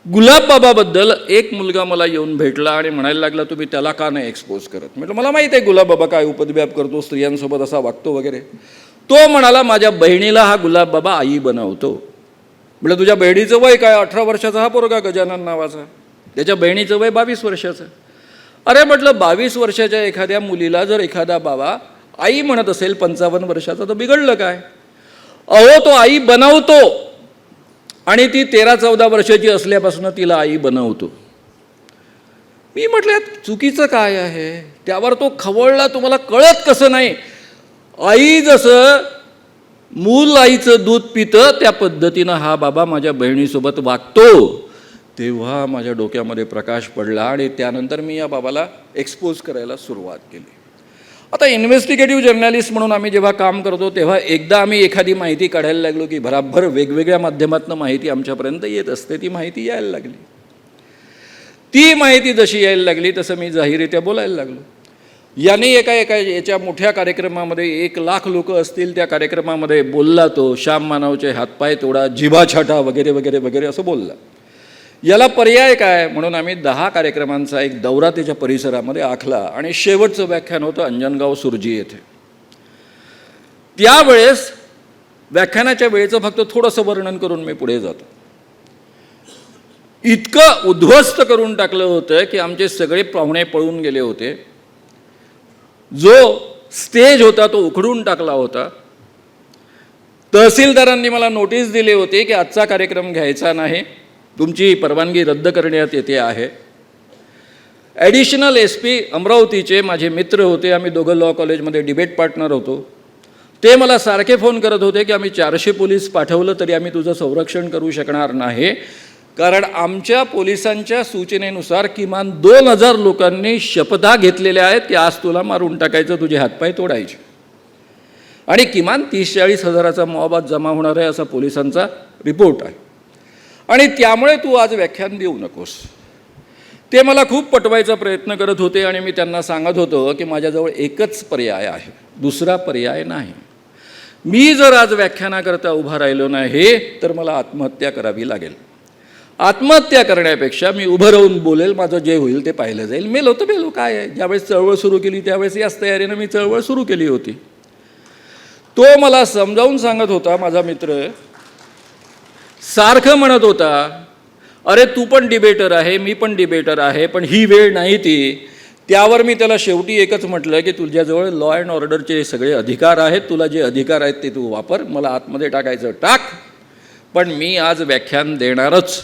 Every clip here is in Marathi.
गुलाबबाबाबद्दल एक मुलगा मला येऊन भेटला आणि म्हणायला लागला, तुम्ही त्याला का नाही एक्सपोज करत? म्हटलं मला माहीत आहे गुलाबबाबा काय उपद्व्याप करतो, स्त्रियांसोबत असा वागतो वगैरे. तो म्हणाला, माझ्या बहिणीला हा गुलाबबाबा आई बनवतो. म्हटलं तुझ्या बहिणीचं वय काय? 18 वर्षाचा हा पोरगा गजानन नावाचा. त्याच्या बहिणीचं वय 22 वर्षाचं. अरे म्हटलं 22 वर्षाच्या एखाद्या मुलीला जर एखादा बाबा आई म्हणत असेल 55 वर्षाचा, तर बिघडलं काय? अहो तो आई बनवतो आणि ती 13-14 वर्षाची असल्यापासून तिला आई बनवतो. मी म्हटलं चुकीचं काय आहे? त्यावर तो खवळला, तुम्हाला कळत कसं नाही? आई जसं मूल आईचं दूध पितं त्या पद्धतीनं हा बाबा माझ्या बहिणीसोबत वागतो. तेव्हा माझ्या डोक्यामध्ये प्रकाश पडला आणि त्यानंतर मी या बाबाला एक्सपोज करायला सुरुवात केली. आता इन्व्हेस्टिगेटिव्ह जर्नलिस्ट म्हणून आम्ही जेव्हा काम करतो तेव्हा एकदा आम्ही एखादी माहिती काढायला लागलो की भराभर वेगवेगळ्या माध्यमातून माहिती आमच्यापर्यंत येत असते. ती माहिती यायला लागली. ती माहिती जशी यायला लागली तसं मी जाहीररित्या बोलायला लागलो. याने एका याच्या मोठ्या कार्यक्रमामध्ये 1 लाख लोक असतील, त्या कार्यक्रमामध्ये बोलला तो श्याम मानवचे हातपाय तोडा, जिभा छाटा वगैरे वगैरे वगैरे असं बोलला. याला पर्याय काय म्हणून आम्ही 10 कार्यक्रमांचा एक दौरा त्याच्या परिसरामध्ये आखला आणि शेवटचं व्याख्यान होतं अंजनगाव सुरजी येथे. त्यावेळेस व्याख्यानाच्या वेळेचं फक्त थोडंसं वर्णन करून मी पुढे जातो. इतकं उद्ध्वस्त करून टाकलं होतं की आमचे सगळे पाहुणे पळून गेले होते. जो स्टेज होता तो उखडून टाकला होता. तहसीलदारांनी मला नोटीस दिली होती की आजचा कार्यक्रम घ्यायचा नाही, तुमची परवानगी रद्द करण्यात येते आहे. ॲडिशनल SP अमरावतीचे माझे मित्र होते, आम्ही दोघं लॉ कॉलेजमध्ये डिबेट पार्टनर होतो. ते मला सारखे फोन करत होते की आम्ही 400 पोलीस पाठवलं तरी आम्ही तुझं संरक्षण करू शकणार नाही, कारण आमच्या पोलिसांच्या सूचनेनुसार किमान 2000 लोकांनी शपथा घेतलेल्या आहेत की आज तुला मारून टाकायचं, तुझे हातपाय तोडायचे, आणि किमान 30-40 हजाराचा मॉब आज जमा होणार आहे असा पोलिसांचा रिपोर्ट आहे, आणि त्यामुळे तू आज व्याख्यान देऊ नकोस. ते मला खूप पटवायचा प्रयत्न करत होते आणि मी त्यांना सांगत होतो की माझ्याजवळ एकच पर्याय आहे, दुसरा पर्याय नाही. मी जर आज व्याख्यानाकरता उभा राहिलो नाही तर मला आत्महत्या करावी लागेल. आत्महत्या करण्यापेक्षा मी उभं राहून बोलेल, माझं जे होईल ते पाहिलं जाईल. मेलो तर मेलो, काय आहे. ज्यावेळेस चळवळ सुरू केली त्यावेळेस याच तयारीनं मी चळवळ सुरू केली होती. तो मला समजावून सांगत होता, माझा मित्र सारखं म्हणत होता, अरे तू पण डिबेटर आहे, मी पण डिबेटर आहे, पण ही वेळ नाही ती. त्यावर मी त्याला शेवटी एकच म्हटलं की तुझ्याजवळ लॉ अँड ऑर्डरचे सगळे अधिकार आहेत, तुला जे अधिकार आहेत ते तू वापर, मला आतमध्ये टाकायचं टाक, पण मी आज व्याख्यान देणारच.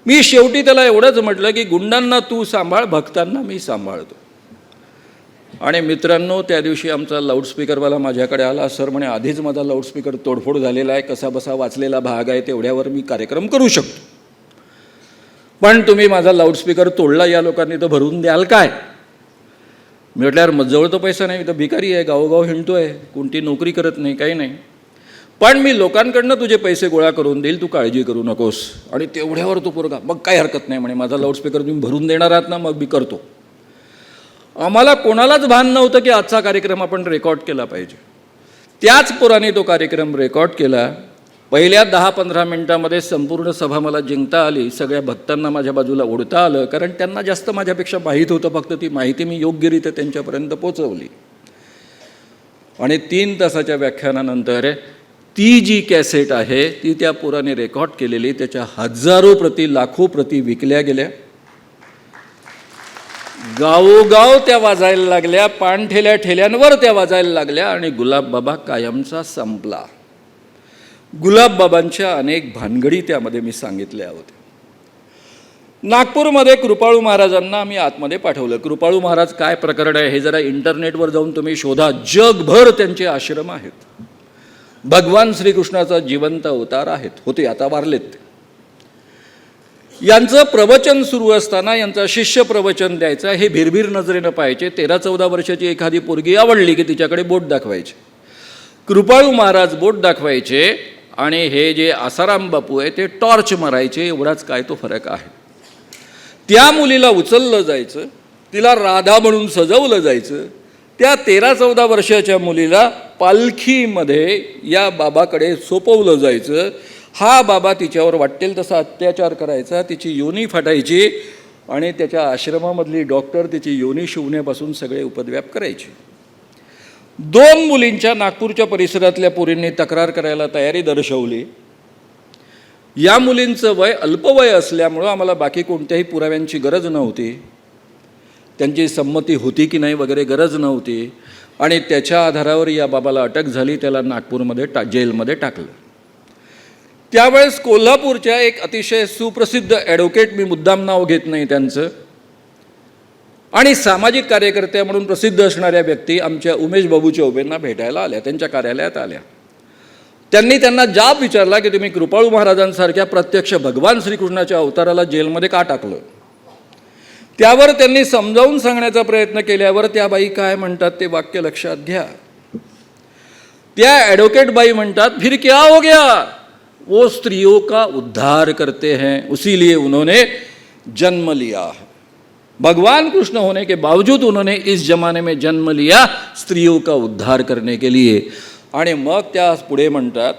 मी शेवटी त्याला एवढंच म्हटलं की गुंडांना तू सांभाळ, भक्तांना मी सांभाळतो. आणि मित्रांनो, त्या दिवशी आमचा लाऊडस्पीकरवाला माझ्याकडे आला. सर म्हणे आधीच माझा लाऊडस्पीकर तोडफोड झालेला आहे, कसा बसा वाचलेला भाग आहे, तेवढ्यावर मी कार्यक्रम करू शकतो, पण तुम्ही माझा लाऊडस्पीकर तोडला, या लोकांनी तर भरून द्याल काय? मी म्हटल्यावर मजवळ तो पैसा नाही, मी तर भिकारी आहे, गावोगाव हिंडतोय, कोणती नोकरी करत नाही, काही नाही, पण मी लोकांकडनं तुझे पैसे गोळा करून देईल, तू काळजी करू नकोस. आणि तेवढ्यावर तो पोरगा, मग काही हरकत नाही म्हणे, माझा लाऊडस्पीकर तुम्ही भरून देणार आहात ना, मग मी करतो. आम्हाला कोणालाच भान नव्हतं की आजचा कार्यक्रम आपण रेकॉर्ड केला पाहिजे. त्याच पोराने तो कार्यक्रम रेकॉर्ड केला. पहिल्या 10-15 मिनिटामध्ये संपूर्ण सभा मला जिंकता आली. सगळ्या भक्तांना माझ्या बाजूला ओढता आलं, कारण त्यांना जास्त माझ्यापेक्षा माहीत होतं, फक्त ती माहिती मी योग्यरित्या त्यांच्यापर्यंत पोचवली. आणि 3 तासाच्या व्याख्यानानंतर ती जी कॅसेट आहे ती त्या पोराने रेकॉर्ड केलेली, त्याच्या हजारो प्रती, लाखो प्रती विकल्या गेल्या. गावोगाव त्या वाजायला लागल्या, पानठेल्या ठेल्यांवर त्या वाजायला लागल्या, आणि गुलाबबाबा कायमचा संपला. गुलाबबाबांच्या अनेक भानगडी त्यामध्ये मी सांगितल्या होत्या. नागपूरमध्ये कृपाळू महाराजांना आम्ही आतमध्ये पाठवलं. कृपाळू महाराज काय प्रकरण आहे हे जरा इंटरनेटवर जाऊन तुम्ही शोधा. जगभर त्यांचे आश्रम आहेत. भगवान श्रीकृष्णाचा जिवंत अवतार आहेत, होते, आता वारलेत. यांचं प्रवचन सुरू असताना यांचा शिष्य प्रवचन द्यायचा, हे भिरभिर नजरेनं पाहायचे. 13-14 वर्षाची एखादी पोरगी आवडली की तिच्याकडे बोट दाखवायचे. कृपाळू महाराज बोट दाखवायचे आणि हे जे आसाराम बापू आहे ते टॉर्च मारायचे. एवढाच काय तो फरक आहे. त्या मुलीला उचललं जायचं, तिला राधा म्हणून सजवलं जायचं. त्या 13-14 वर्षाच्या मुलीला पालखीमध्ये या बाबाकडे सोपवलं जायचं. हा बाबा तिच्यावर वाटेल तसा अत्याचार करायचा, तिची योनी फाटायची आणि त्याच्या आश्रमामधली डॉक्टर तिची योनी शिवण्यापासून सगळे उपद्व्याप करायचे. 2 मुलींच्या नागपूरच्या परिसरातल्या पोरींनी तक्रार करायला तयारी दर्शवली. या मुलींचं वय अल्पवय असल्यामुळं आम्हाला बाकी कोणत्याही पुराव्यांची गरज नव्हती, त्यांची संमती होती की नाही वगैरे गरज नव्हती, आणि त्याच्या आधारावर या बाबाला अटक झाली. त्याला नागपूरमध्ये जेलमध्ये टाकलं. त्यावेळेस कोल्हापूरच्या एक अतिशय सुप्रसिद्ध ॲडव्होकेट, मी मुद्दाम नाव घेत नाही त्यांचं, आणि सामाजिक कार्यकर्त्या म्हणून प्रसिद्ध असणाऱ्या व्यक्ती आमच्या उमेश बाबू चौबेंना भेटायला आल्या, त्यांच्या कार्यालयात आल्या. त्यांनी त्यांना जाब विचारला की तुम्ही कृपाळू महाराजांसारख्या प्रत्यक्ष भगवान श्रीकृष्णाच्या अवताराला जेलमध्ये का टाकलं. त्यावर त्यांनी समजावून सांगण्याचा प्रयत्न केल्यावर त्या बाई काय म्हणतात ते वाक्य लक्षात घ्या. त्या ॲडव्होकेट बाई म्हणतात, फिर क्या हो गया, वो स्त्रियों का उद्धार करते हैं, उसीलिए उन्होंने जन्म लिया. भगवान कृष्ण होने के बावजूद उन्होंने इस जमाने में जन्म लिया स्त्रियों का उद्धार करने के लिए. आणि मग त्या पुढे म्हणतात,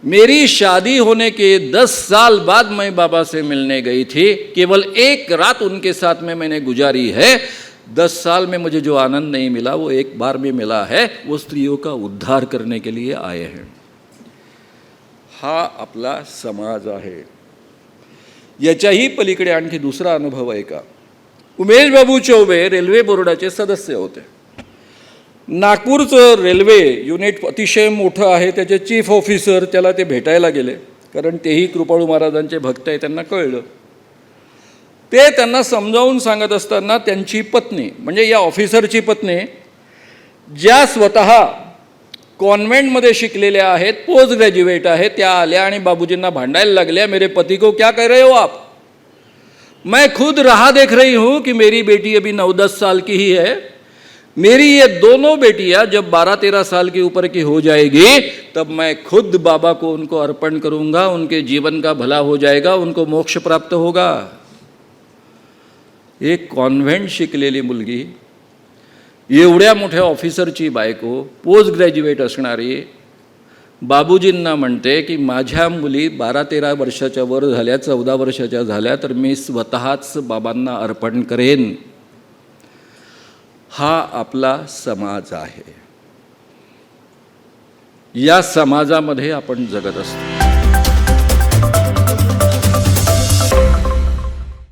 मेरी शादी होने के 10 साल बाद मैं बाबा से मिलने गई थी, केवल 1 रात उनके साथ में मैंने गुजारी है. 10 साल में मुझे जो आनंद नहीं मिला वो एक बार में मिला है. वो स्त्रियों का उद्धार करने के लिए आए हैं. हा आपला समाज आहे. याच्याही पलीकडे आणखी दुसरा अनुभव आहे का. उमेश बाबू चौबे रेल्वे बोर्डाचे सदस्य होते. नागपूरचं रेल्वे युनिट अतिशय मोठं आहे. त्याचे चीफ ऑफिसर त्याला ते भेटायला गेले, कारण तेही कृपाळू महाराजांचे भक्त आहे, त्यांना कळलं. ते त्यांना समजावून सांगत असताना त्यांची पत्नी, म्हणजे या ऑफिसरची पत्नी, ज्या स्वतः कॉन्व्हेंटमध्ये शिकलेल्या आहेत, पोस्ट ग्रॅज्युएट आहेत, त्या आल्या आणि बाबूजींना भांडायला लागल्या, मेरे पति को क्या कह रहे हो आप, मैं खुद राह देख रही हूँ कि मेरी बेटी अभी 9-10 साल की ही है, मेरी ये दोनों बेटियां जब 12-13 साल के ऊपर की हो जाएगी तब मैं खुद बाबा को उनको अर्पण करूंगा, उनके जीवन का भला हो जाएगा, उनको मोक्ष प्राप्त होगा. एक कॉन्व्हेंट शिकलेली मुलगी, एवढ्या मोठ्या ऑफिसरची बायको, पोस्ट ग्रॅज्युएट असणारी, बाबूजींना म्हणते की माझ्या मुली 12-13 वर्षाच्या वर झाल्या, 14 वर्षाच्या झाल्या तर मी स्वतःच बाबांना अर्पण करेन. हा आपला समाज आहे. या समाजामध्ये आपण जगत असतो.